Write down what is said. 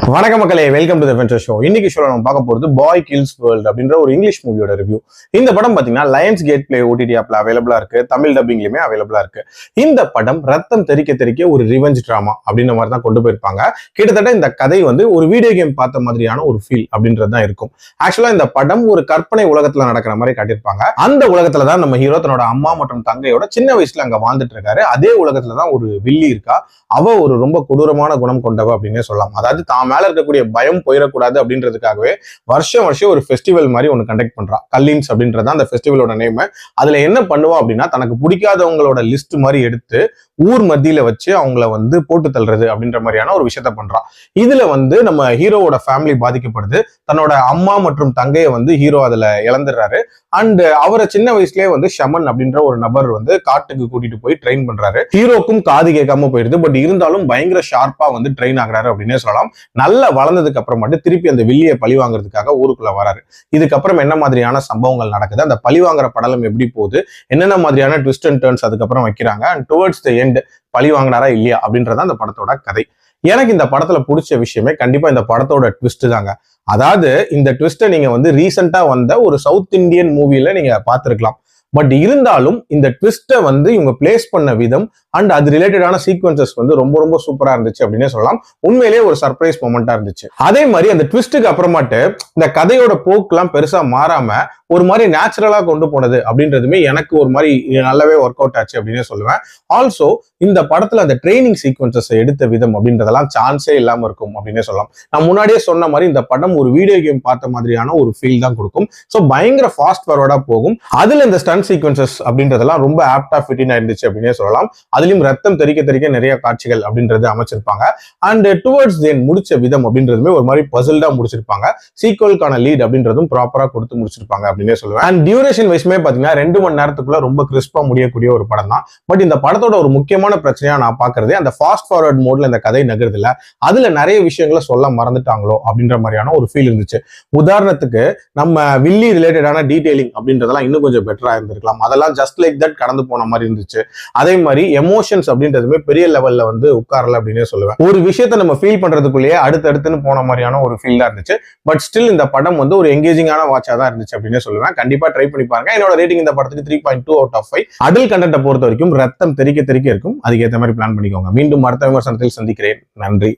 வணக்க மக்களே, welcome to the venture show. இன்னைக்கு ஷோல நம்ம பார்க்க போறது பாய் கில்ஸ் வேர்ல்ட் அப்படின்ற ஒரு இங்கிலீஷ் மூவியோட ரிவ்யூ. இந்த படம் பாத்தீங்கன்னா லயன்ஸ் கேட் பிளே ஓடிடி ஆப்ல அவைலபிளா இருக்கு, தமிழ் டப்பிங்லயுமே அவைலபிளா இருக்கு. இந்த படம் ரத்தம் தெறிக்க தெறிக்க ஒரு ரிவெஞ்ச் டிராமா அப்படின்ற மாதிரி தான் கொண்டு போயிருப்பாங்க. கிட்டத்தட்ட இந்த கதை வந்து ஒரு வீடியோ கேம் பார்த்த மாதிரியான ஒரு ஃபீல் அப்படின்றது தான் இருக்கும். ஆக்சுவலா இந்த படம் ஒரு கற்பனை உலகத்துல நடக்கிற மாதிரி காட்டியிருப்பாங்க. அந்த உலகத்துல தான் நம்ம ஹீரோ தன்னோட அம்மா மற்றும் தங்கையோட சின்ன வயசுல அங்க வாழ்ந்துட்டு இருக்காரு. அதே உலகத்துல தான் ஒரு வில்லி இருக்கா. அவ ஒரு ரொம்ப கொடூரமான குணம் கொண்டவ அப்படின்னே சொல்லலாம். அதாவது தான் மேல இருக்கக்கூடிய பயம் போயிடக்கூடாது அப்படின்றதுக்காகவே வருஷம் ஒரு ஃபெஸ்டிவல் மாதிரி ஒன்று கண்டக்ட் பண்றா. கல்லின்ஸ் அப்படின்றது அந்த ஃபெஸ்டிவலோட நேம். அதுல என்ன பண்ணுவா அப்படின்னா, தனக்கு பிடிக்காதவங்களோட லிஸ்ட் மாதிரி எடுத்து ஊர் மத்தியில வச்சு அவங்கள வந்து போட்டு தள்ளுறது அப்படின்ற மாதிரியான ஒரு விஷயத்த பண்றா. இதுல வந்து நம்ம ஹீரோவோட ஃபேமிலி பாதிக்கப்படுது. தன்னோட அம்மா மற்றும் தங்கையை வந்து ஹீரோ அதுல இழந்துடுறாரு. அண்ட் அவரை சின்ன வயசுலயே வந்து ஷமன் அப்படின்ற ஒரு நபர் வந்து காட்டுக்கு கூட்டிட்டு போய் ட்ரெயின் பண்றாரு. ஹீரோக்கும் காது கேட்காம போயிடுது. பட் இருந்தாலும் பயங்கர ஷார்ப்பா வந்து ட்ரெயின் ஆகுறாரு அப்படின்னே சொல்லலாம். நல்லா வளர்ந்ததுக்கு அப்புறம் மட்டும் திருப்பி அந்த வில்லியை பழி வாங்குறதுக்காக ஊருக்குள்ள வராரு. இதுக்கப்புறம் என்ன மாதிரியான சம்பவங்கள் நடக்குது, அந்த பழி வாங்குற படலம் எப்படி போகுது, என்னென்ன மாதிரியான ட்விஸ்ட் அண்ட் டர்ன்ஸ் அதுக்கப்புறம் வைக்கிறாங்க, அண்ட் டுவர்ட்ஸ் த எண்ட் பழி வாங்கினாரா இல்லையா அப்படின்றத அந்த படத்தோட கதை. எனக்கு இந்த படத்துல பிடிச்ச விஷயமே கண்டிப்பா இந்த படத்தோட ட்விஸ்ட் தாங்க. அதாவது இந்த ட்விஸ்ட்டை நீங்க வந்து ரீசெண்டா வந்த ஒரு சவுத் இந்தியன் மூவில நீங்க பார்த்திருக்கலாம். பட் இருந்தாலும் இந்த ட்விஸ்ட்டை வந்து இவங்க பிளேஸ் பண்ண விதம் அண்ட் அது ரிலேட்டடான சீக்வன்சஸ் வந்து ரொம்ப சூப்பரா இருந்துச்சு அப்படின்னே சொல்லலாம். உண்மையிலேயே ஒரு சர்ப்ரைஸ் மொமெண்டா இருந்துச்சு. அதே மாதிரி அந்த ட்விஸ்ட்டுக்கு அப்புறமாட்டு இந்த கதையோட போக்குலாம் பெருசா மாறாம ஒரு மாதிரி நேச்சுரலா கொண்டு போனது அப்படின்றதுமே எனக்கு ஒரு மாதிரி நல்லாவே ஒர்க் அவுட் ஆச்சு அப்படின்னே சொல்லுவேன். ஆல்சோ இந்த படத்துல அந்த ட்ரைனிங் சீக்வன்சஸ் எடுத்த விதம் அப்படின்றதெல்லாம் சான்ஸே இல்லாம இருக்கும் அப்படின்னே சொல்லலாம். நான் முன்னாடியே சொன்ன மாதிரி இந்த படம் ஒரு வீடியோ கேம் பார்த்த மாதிரியான ஒரு ஃபீல் தான் கொடுக்கும். ஸோ பயங்கர ஃபாஸ்ட் ஃபார்வர்டா போகும். அதுல இந்த ஸ்டன் சீக்வன்சஸ் அப்படின்றதெல்லாம் ரொம்ப ஆப்டா ஃபிட்டினா இருந்துச்சு அப்படின்னே சொல்லலாம். அதுலயும் ரத்தம் தெறிக்க நிறைய காட்சிகள் அப்படின்றது அமைச்சிருப்பாங்க. அண்ட் டுவர்ட்ஸ் தென் முடிச்ச விதம் அப்படின்றதுமே ஒரு மாதிரி பசில்டா முடிச்சிருப்பாங்க. சீக்வலுக்கான லீட் அப்படின்றதும் ப்ராப்பரா கொடுத்து முடிச்சிருப்பாங்க அப்படின்னே சொல்லுவேன். அண்ட் டியூரேஷன் வைஸ்மே பாத்தீங்கன்னா 2 மணி நேரத்துக்குள்ள ரொம்ப கிறிஸ்பா முடியக்கூடிய ஒரு படம் தான். பட் இந்த படத்தோட ஒரு முக்கியமான பிரச்சனையா நான் பாக்குறது அந்த ஃபாஸ்ட் ஃபார்வர்ட் மோட்ல இந்த கதை நகருது இல்ல, அதுல நிறைய விஷயங்களை சொல்ல மறந்துட்டாங்களோ அப்படின்ற மாதிரியான ஒரு ஃபீல் இருந்துச்சு. உதாரணத்துக்கு நம்ம வில்லி ரிலேட்டடான டீடைலிங் அப்படின்றதெல்லாம் இன்னும் கொஞ்சம் பெட்டரா இருந்திருக்கலாம். அதெல்லாம் ஜஸ்ட் லைக் தட் கடந்து போன மாதிரி இருந்துச்சு. அதே மாதிரி எமோஷன்ஸ் அப்படின்றதுமே பெரிய லெவல்ல வந்து உட்காரல அப்படின்னே சொல்லுவேன். ஒரு விஷயத்தை நம்ம ஃபீல் பண்றதுக்குள்ளேயே அடுத்தடுத்துன்னு போன மாதிரியான ஒரு ஃபீல் தான் இருந்துச்சு. பட் ஸ்டில் இந்த படம் வந்து ஒரு எங்கேஜிங்கான வாட்சா தான் இருந்துச்சு அப்படின்னு சொல்லுவேன். கண்டிப்பா ட்ரை பண்ணி பாருங்க. என்னோட ரேட்டிங் இந்த படத்துக்கு 3.2 out of 5. அடல்ட் கண்டென்ட்டை பொறுத்த வரைக்கும் ரத்தம் தெறிக்க இருக்கும். அதுக்கு ஏற்ற மாதிரி பிளான் பண்ணிக்கோங்க. மீண்டும் அடுத்த விமர்சனத்தில் சந்திக்கிறேன். நன்றி.